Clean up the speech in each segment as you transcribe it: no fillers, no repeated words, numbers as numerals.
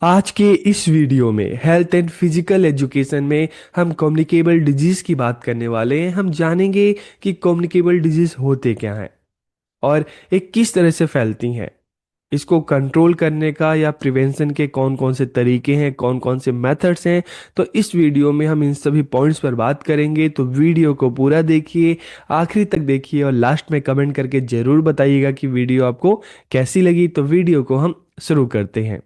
आज के इस वीडियो में हेल्थ एंड फिजिकल एजुकेशन में हम कम्युनिकेबल डिजीज़ की बात करने वाले हैं। हम जानेंगे कि कम्युनिकेबल डिजीज़ होते क्या हैं और ये किस तरह से फैलती हैं। इसको कंट्रोल करने का या प्रिवेंशन के कौन कौन से तरीके हैं, कौन कौन से मेथड्स हैं, तो इस वीडियो में हम इन सभी पॉइंट्स पर बात करेंगे। तो वीडियो को पूरा देखिए, आखिरी तक देखिए और लास्ट में कमेंट करके ज़रूर बताइएगा कि वीडियो आपको कैसी लगी। तो वीडियो को हम शुरू करते हैं।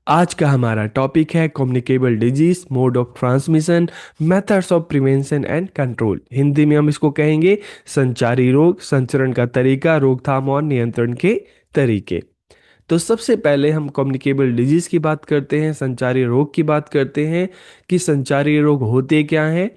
आज का हमारा टॉपिक है communicable disease, mode of transmission, methods of prevention and control. Hindi में हम इसको कहेंगे संचारी रोग, संचरण का तरीका, रोकथाम और नियंत्रण के तरीके। तो सबसे पहले हम कम्युनिकेबल डिजीज की बात करते हैं, संचारी रोग की बात करते हैं कि संचारी रोग होते क्या हैं।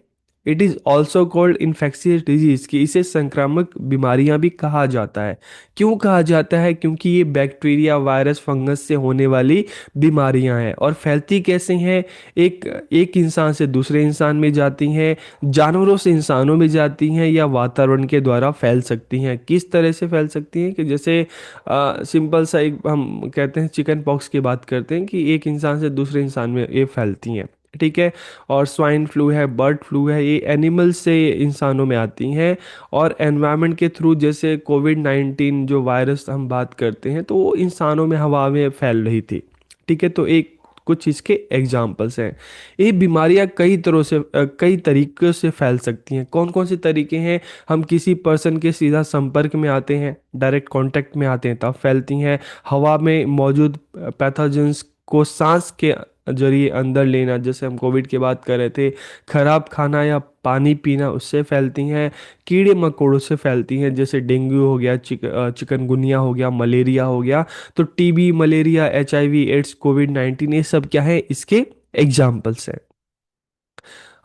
It is also called infectious disease, कि इसे संक्रामक बीमारियां भी कहा जाता है। क्यों कहा जाता है? क्योंकि ये बैक्टीरिया, वायरस, फंगस से होने वाली बीमारियां हैं। और फैलती कैसे हैं? एक एक इंसान से दूसरे इंसान में जाती हैं, जानवरों से इंसानों में जाती हैं, या वातावरण के द्वारा फैल सकती हैं। किस तरह से फैल सकती हैं? कि जैसे सिंपल सा एक हम कहते हैं चिकन पॉक्स की बात करते हैं कि एक इंसान से दूसरे इंसान में ये फैलती हैं। ठीक है। और स्वाइन फ्लू है, बर्ड फ्लू है, ये एनिमल से इंसानों में आती हैं। और एनवायरनमेंट के थ्रू, जैसे कोविड 19 जो वायरस हम बात करते हैं, तो वो इंसानों में हवा में फैल रही थी। ठीक है। तो एक कुछ इसके एग्जाम्पल्स हैं। ये बीमारियां कई तरह से कई तरीक़ों से फैल सकती हैं। कौन कौन से तरीके हैं? हम किसी पर्सन के सीधा संपर्क में आते हैं, डायरेक्ट कांटेक्ट में आते हैं, तब फैलती हैं। हवा में मौजूद पैथोजेंस को सांस के जरिए अंदर लेना, जैसे हम कोविड की बात कर रहे थे। खराब खाना या पानी पीना, उससे फैलती हैं। कीड़े मकोड़ों से फैलती हैं, जैसे डेंगू हो गया, चिकनगुनिया हो गया, मलेरिया हो गया। तो TB, malaria, HIV, AIDS, covid 19, ये सब क्या है? इसके एग्जाम्पल्स हैं।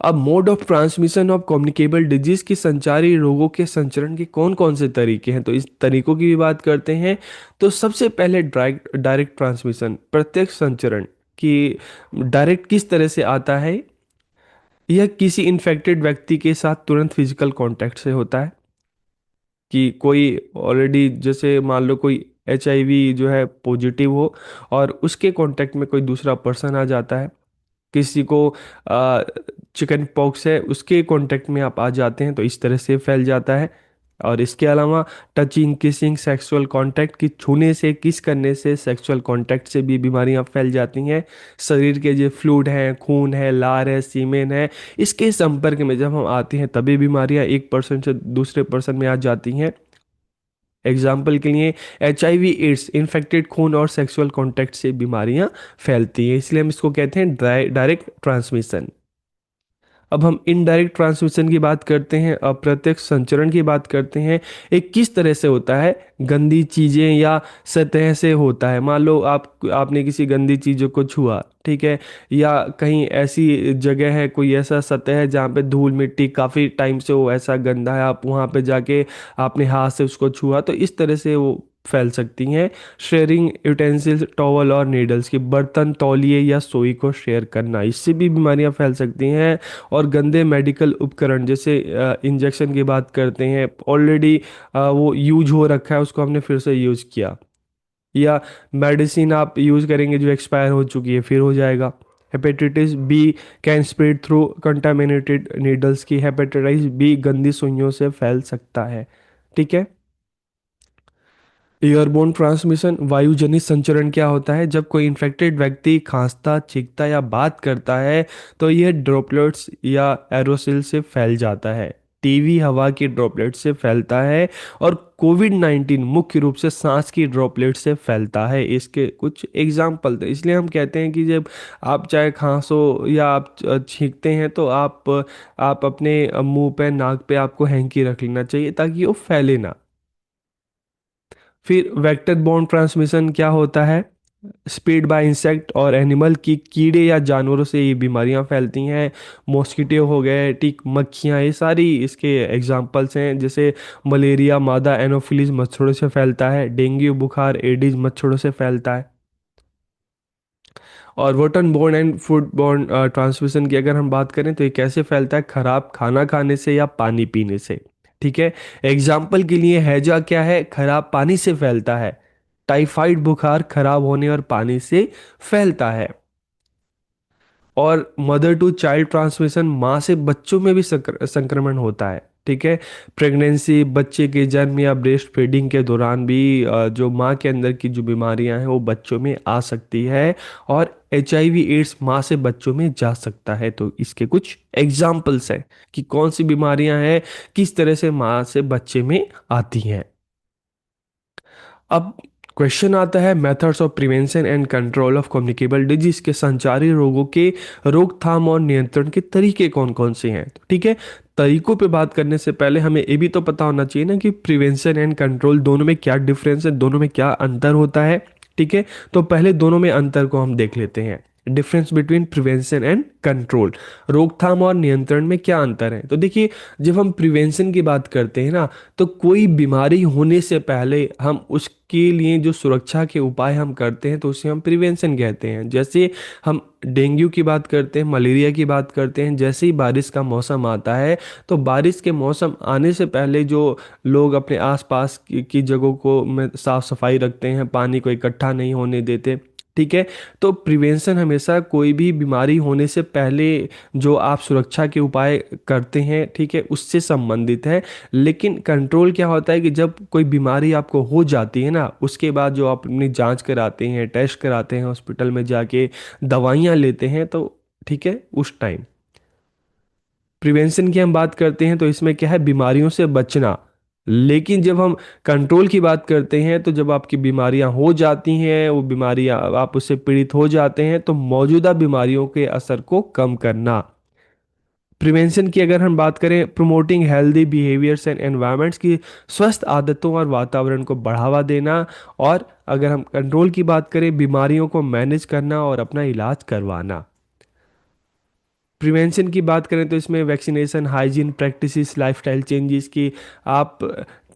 अब mode of transmission of communicable disease की संचारी रोगों के संचरण के कौन कौन से तरीके हैं, तो इस तरीकों की भी बात करते हैं। तो सबसे पहले डायरेक्ट डायरेक्ट ट्रांसमिशन, प्रत्यक्ष संचरण, कि डायरेक्ट किस तरह से आता है? यह किसी इन्फेक्टेड व्यक्ति के साथ तुरंत फिजिकल कांटेक्ट से होता है। कि कोई ऑलरेडी, जैसे मान लो कोई HIV जो है पॉजिटिव हो, और उसके कांटेक्ट में कोई दूसरा पर्सन आ जाता है। किसी को चिकन पॉक्स है, उसके कांटेक्ट में आप आ जाते हैं, तो इस तरह से फैल जाता है। और इसके अलावा टचिंग, किसिंग, सेक्सुअल कांटेक्ट, की छूने से, किस करने से, सेक्सुअल कांटेक्ट से भी बीमारियां फैल जाती हैं। शरीर के जो फ्लूइड हैं, खून है, लार है, सीमेन है, इसके संपर्क में जब हम आते हैं तभी बीमारियां एक पर्सन से दूसरे पर्सन में आ जाती हैं। एग्जाम्पल के लिए HIV, एड्स, इन्फेक्टेड खून और सेक्सुअल कांटेक्ट से बीमारियां फैलती हैं, इसलिए हम इसको कहते हैं डायरेक्ट ट्रांसमिशन। अब हम इनडायरेक्ट ट्रांसमिशन की बात करते हैं, अप्रत्यक्ष संचरण की बात करते हैं। एक किस तरह से होता है? गंदी चीज़ें या सतह से होता है। मान लो आपने किसी गंदी चीज़ों को छुआ, ठीक है, या कहीं ऐसी जगह है, कोई ऐसा सतह है जहाँ पे धूल मिट्टी काफ़ी टाइम से वो ऐसा गंदा है, आप वहाँ पे जाके आपने हाथ से उसको छुआ, तो इस तरह से वो फैल सकती हैं। शेयरिंग यूटेंसिल्स, टॉवल और नीडल्स, की बर्तन, तौलिए या सुई को शेयर करना, इससे भी बीमारियां फैल सकती हैं। और गंदे मेडिकल उपकरण, जैसे इंजेक्शन की बात करते हैं, ऑलरेडी वो यूज हो रखा है, उसको हमने फिर से यूज़ किया। या मेडिसिन आप यूज़ करेंगे जो एक्सपायर हो चुकी है, फिर हो जाएगा। Hepatitis B can spread through contaminated needles, की हेपेटाइटिस B गंदी सुइयों से फैल सकता है। ठीक है। एयरबोर्न ट्रांसमिशन, वायुजनित संचरण क्या होता है? जब कोई इन्फेक्टेड व्यक्ति खांसता, छींकता या बात करता है, तो यह ड्रॉपलेट्स या एरोसिल से फैल जाता है। टीवी हवा की ड्रॉपलेट से फैलता है। और कोविड 19 मुख्य रूप से सांस की ड्रॉपलेट से फैलता है। इसके कुछ एग्जाम्पल थे, इसलिए हम कहते हैं कि जब आप चाहे खांसो या आप छींकते हैं, तो आप अपने मुंह पे, नाक पे आपको हैंकी रख लेना चाहिए ताकि वो फैले ना। फिर वेक्टर बॉर्न ट्रांसमिशन क्या होता है? स्प्रेड बाय इंसेक्ट और एनिमल, की कीड़े या जानवरों से ये बीमारियां फैलती हैं। मॉस्किटो हो गए, टिक, मक्खियां, ये सारी इसके एग्जांपल्स हैं। जैसे मलेरिया मादा एनोफिलीज मच्छरों से फैलता है। डेंगू बुखार एडिज मच्छरों से फैलता है। और waterborne and food borne transmission की अगर हम बात करें, तो ये कैसे फैलता है? खराब खाना खाने से या पानी पीने से। ठीक है। एग्जाम्पल के लिए हैजा क्या है? खराब पानी से फैलता है। टाइफाइड बुखार खराब होने और पानी से फैलता है। और मदर टू चाइल्ड ट्रांसमिशन, माँ से बच्चों में भी संक्रमण होता है। ठीक है। प्रेगनेंसी, बच्चे के जन्म या ब्रेस्ट फीडिंग के दौरान भी जो माँ के अंदर की जो बीमारियां हैं वो बच्चों में आ सकती है। और HIV एड्स माँ से बच्चों में जा सकता है। तो इसके कुछ एग्जाम्पल्स हैं कि कौन सी बीमारियां हैं, किस तरह से माँ से बच्चे में आती हैं। अब क्वेश्चन आता है, methods of prevention and control of communicable disease, के संचारी रोगों के रोकथाम और नियंत्रण के तरीके कौन कौन से हैं। तो ठीक है, तरीकों पे बात करने से पहले हमें ये भी तो पता होना चाहिए ना कि प्रिवेंशन एंड कंट्रोल दोनों में क्या डिफरेंस है, दोनों में क्या अंतर होता है। ठीक है, तो पहले दोनों में अंतर को हम देख लेते हैं। Difference between prevention and control, रोकथाम और नियंत्रण में क्या अंतर है। तो देखिए, जब हम प्रिवेंशन की बात करते हैं ना, तो कोई बीमारी होने से पहले हम उसके लिए जो सुरक्षा के उपाय हम करते हैं तो उसे हम प्रिवेंशन कहते हैं। जैसे हम डेंगू की बात करते हैं, मलेरिया की बात करते हैं, जैसे ही बारिश का मौसम आता है तो बारिश के मौसम आने से पहले जो लोग अपने आसपास की जगहों को में साफ सफाई रखते हैं, पानी को इकट्ठा नहीं होने देते। ठीक है, तो प्रिवेंशन हमेशा कोई भी बीमारी होने से पहले जो आप सुरक्षा के उपाय करते हैं, ठीक है, उससे संबंधित है। लेकिन कंट्रोल क्या होता है कि जब कोई बीमारी आपको हो जाती है ना, उसके बाद जो आप अपनी जांच कराते हैं, टेस्ट कराते हैं, हॉस्पिटल में जाके दवाइयाँ लेते हैं, तो ठीक है, उस टाइम प्रिवेंशन की हम बात करते हैं तो इसमें क्या है, बीमारियों से बचना। लेकिन जब हम कंट्रोल की बात करते हैं तो जब आपकी बीमारियां हो जाती हैं, वो बीमारियां आप उससे पीड़ित हो जाते हैं, तो मौजूदा बीमारियों के असर को कम करना। प्रिवेंशन की अगर हम बात करें, promoting healthy behaviours and environments की, स्वस्थ आदतों और वातावरण को बढ़ावा देना। और अगर हम कंट्रोल की बात करें, बीमारियों को मैनेज करना और अपना इलाज करवाना। प्रिवेंशन की बात करें तो इसमें vaccination, hygiene practices, lifestyle changes की, आप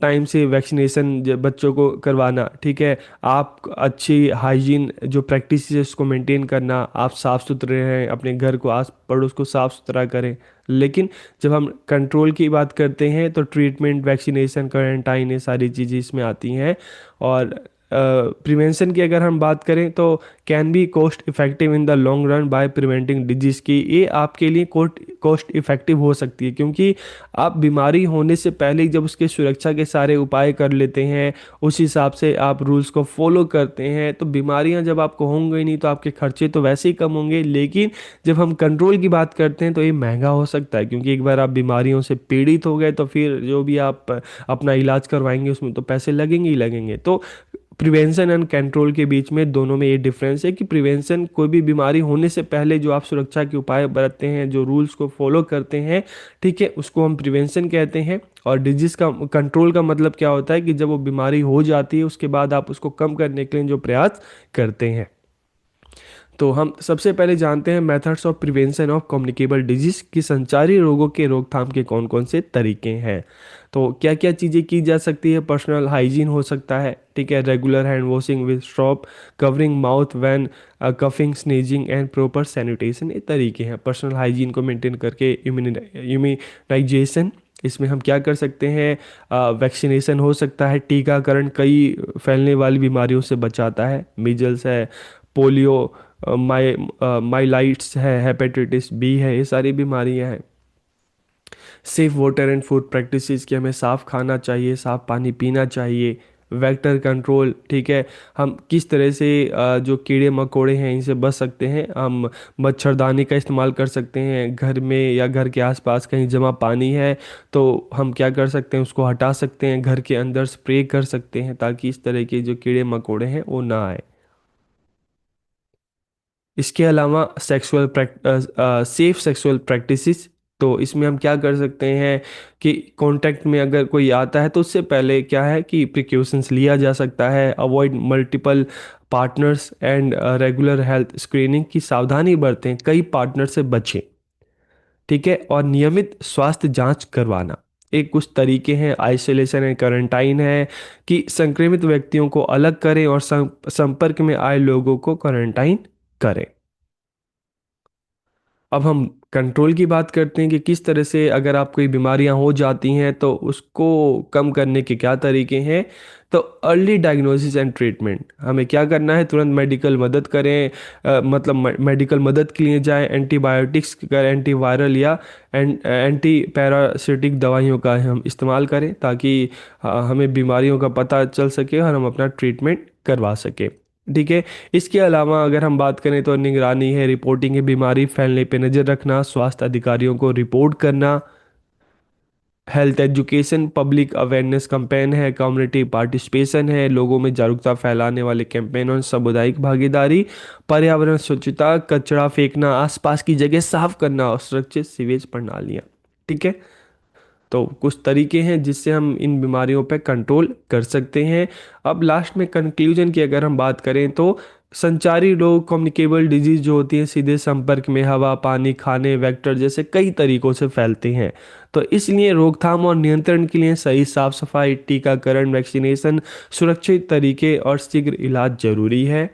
टाइम से वैक्सीनेशन बच्चों को करवाना। ठीक है, आप अच्छी हाइजीन जो प्रैक्टिस है उसको मेंटेन करना, आप साफ़ सुथरे रहें, अपने घर को आस पड़ोस को साफ़ सुथरा करें। लेकिन जब हम कंट्रोल की बात करते हैं तो ट्रीटमेंट, वैक्सीनेशन, क्वारंटाइन, ये सारी चीज़ें इसमें आती हैं। और प्रिवेंशन की अगर हम बात करें तो can be cost effective in the long run by preventing disease की, ये आपके लिए कॉस्ट इफेक्टिव हो सकती है, क्योंकि आप बीमारी होने से पहले ही जब उसके सुरक्षा के सारे उपाय कर लेते हैं, उस हिसाब से आप रूल्स को फॉलो करते हैं, तो बीमारियां जब आपको होंगी नहीं तो आपके खर्चे तो वैसे ही कम होंगे। लेकिन जब हम कंट्रोल की बात करते हैं तो ये महंगा हो सकता है, क्योंकि एक बार आप बीमारियों से पीड़ित हो गए तो फिर जो भी आप अपना इलाज करवाएंगे उसमें तो पैसे लगेंगे ही लगेंगे। तो प्रिवेंशन एंड कंट्रोल के बीच में दोनों में ये डिफरेंस है कि प्रिवेंशन कोई भी बीमारी होने से पहले जो आप सुरक्षा के उपाय बरतते हैं, जो रूल्स को फॉलो करते हैं, ठीक है, उसको हम प्रिवेंशन कहते हैं। और डिजीज का कंट्रोल का मतलब क्या होता है कि जब वो बीमारी हो जाती है उसके बाद आप उसको कम करने के लिए जो प्रयास करते हैं। तो हम सबसे पहले जानते हैं methods of prevention of communicable disease, की संचारी रोगों के रोकथाम के कौन कौन से तरीके हैं। तो क्या क्या चीज़ें की जा सकती है, पर्सनल हाइजीन हो सकता है। ठीक है, regular hand washing with strop, covering mouth when coughing, sneezing and proper sanitation, ये तरीके हैं पर्सनल हाइजीन को मेंटेन करके। इम्यूनाइजेशन, इसमें हम क्या कर सकते हैं, वैक्सीनेशन हो सकता है, टीकाकरण कई फैलने वाली बीमारियों से बचाता है, मीजल्स है, पोलियो, माइलाइट्स है, हेपेटाइटिस बी है, ये सारी बीमारियां हैं। Safe water and food practices, कि हमें साफ़ खाना चाहिए, साफ़ पानी पीना चाहिए। वेक्टर कंट्रोल, ठीक है, हम किस तरह से जो कीड़े मकोड़े हैं इनसे बच सकते हैं, हम मच्छरदानी का इस्तेमाल कर सकते हैं। घर में या घर के आसपास कहीं जमा पानी है तो हम क्या कर सकते हैं, उसको हटा सकते हैं, घर के अंदर स्प्रे कर सकते हैं ताकि इस तरह के जो कीड़े मकोड़े हैं वो ना आए। इसके अलावा सेफ सेक्सुअल प्रैक्टिसेस, तो इसमें हम क्या कर सकते हैं कि कांटेक्ट में अगर कोई आता है तो उससे पहले क्या है कि प्रिकॉशंस लिया जा सकता है। Avoid multiple partners and regular health screening, की सावधानी बरतें, कई पार्टनर से बचें। ठीक है, और नियमित स्वास्थ्य जांच करवाना। एक कुछ तरीके हैं, आइसोलेशन एंड क्वारंटाइन है, कि संक्रमित व्यक्तियों को अलग करें और संपर्क में आए लोगों को क्वारंटाइन करें। अब हम कंट्रोल की बात करते हैं कि किस तरह से अगर आप कोई बीमारियां हो जाती हैं तो उसको कम करने के क्या तरीके हैं। तो अर्ली डायग्नोसिस एंड ट्रीटमेंट, हमें क्या करना है, तुरंत मेडिकल मदद करें, मतलब मेडिकल मदद के लिए जाएं, एंटीबायोटिक्स का, एंटीवायरल या एंटी पैरासिटिक दवाइयों का हम इस्तेमाल करें ताकि हमें बीमारियों का पता चल सके और हम अपना ट्रीटमेंट करवा सके। ठीक है। इसके अलावा अगर हम बात करें तो निगरानी है, रिपोर्टिंग है, बीमारी फैलने पे नज़र रखना, स्वास्थ्य अधिकारियों को रिपोर्ट करना, health education, public awareness campaign है, कम्युनिटी पार्टिसिपेशन है, लोगों में जागरूकता फैलाने वाले कैंपेन और सामुदायिक भागीदारी, पर्यावरण स्वच्छता, कचरा फेंकना, आसपास की जगह साफ करना और सुरक्षित सीवेज प्रणालियाँ। ठीक है। तो कुछ तरीके हैं जिससे हम इन बीमारियों पे कंट्रोल कर सकते हैं। अब लास्ट में कंक्लूजन की अगर हम बात करें तो संचारी रोग, कम्युनिकेबल डिजीज जो होती हैं, सीधे संपर्क में हवा, पानी, खाने, वेक्टर जैसे कई तरीकों से फैलते हैं। तो इसलिए रोकथाम और नियंत्रण के लिए सही साफ सफाई, टीकाकरण, वैक्सीनेशन, सुरक्षित तरीके और शीघ्र इलाज जरूरी है।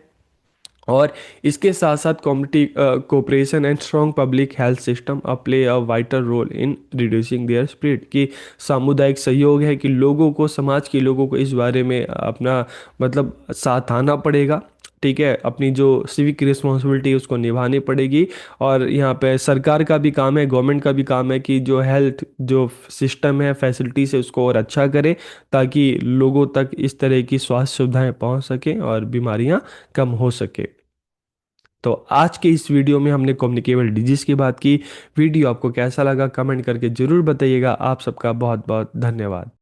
और इसके साथ साथ community cooperation and strong public health system play a vital role in reducing their spread, कि सामुदायिक सहयोग है कि लोगों को, समाज के लोगों को इस बारे में अपना मतलब साथ आना पड़ेगा। ठीक है, अपनी जो सिविक रिस्पॉन्सिबिलिटी उसको निभानी पड़ेगी। और यहाँ पे सरकार का भी काम है, गवर्नमेंट का भी काम है कि जो हेल्थ जो सिस्टम है, फैसिलिटीज है, उसको और अच्छा करे ताकि लोगों तक इस तरह की स्वास्थ्य सुविधाएं पहुंच सकें और बीमारियां कम हो सके। तो आज के इस वीडियो में हमने कम्युनिकेबल डिजीज़ की बात की। वीडियो आपको कैसा लगा कमेंट करके ज़रूर बताइएगा। आप सबका बहुत बहुत धन्यवाद।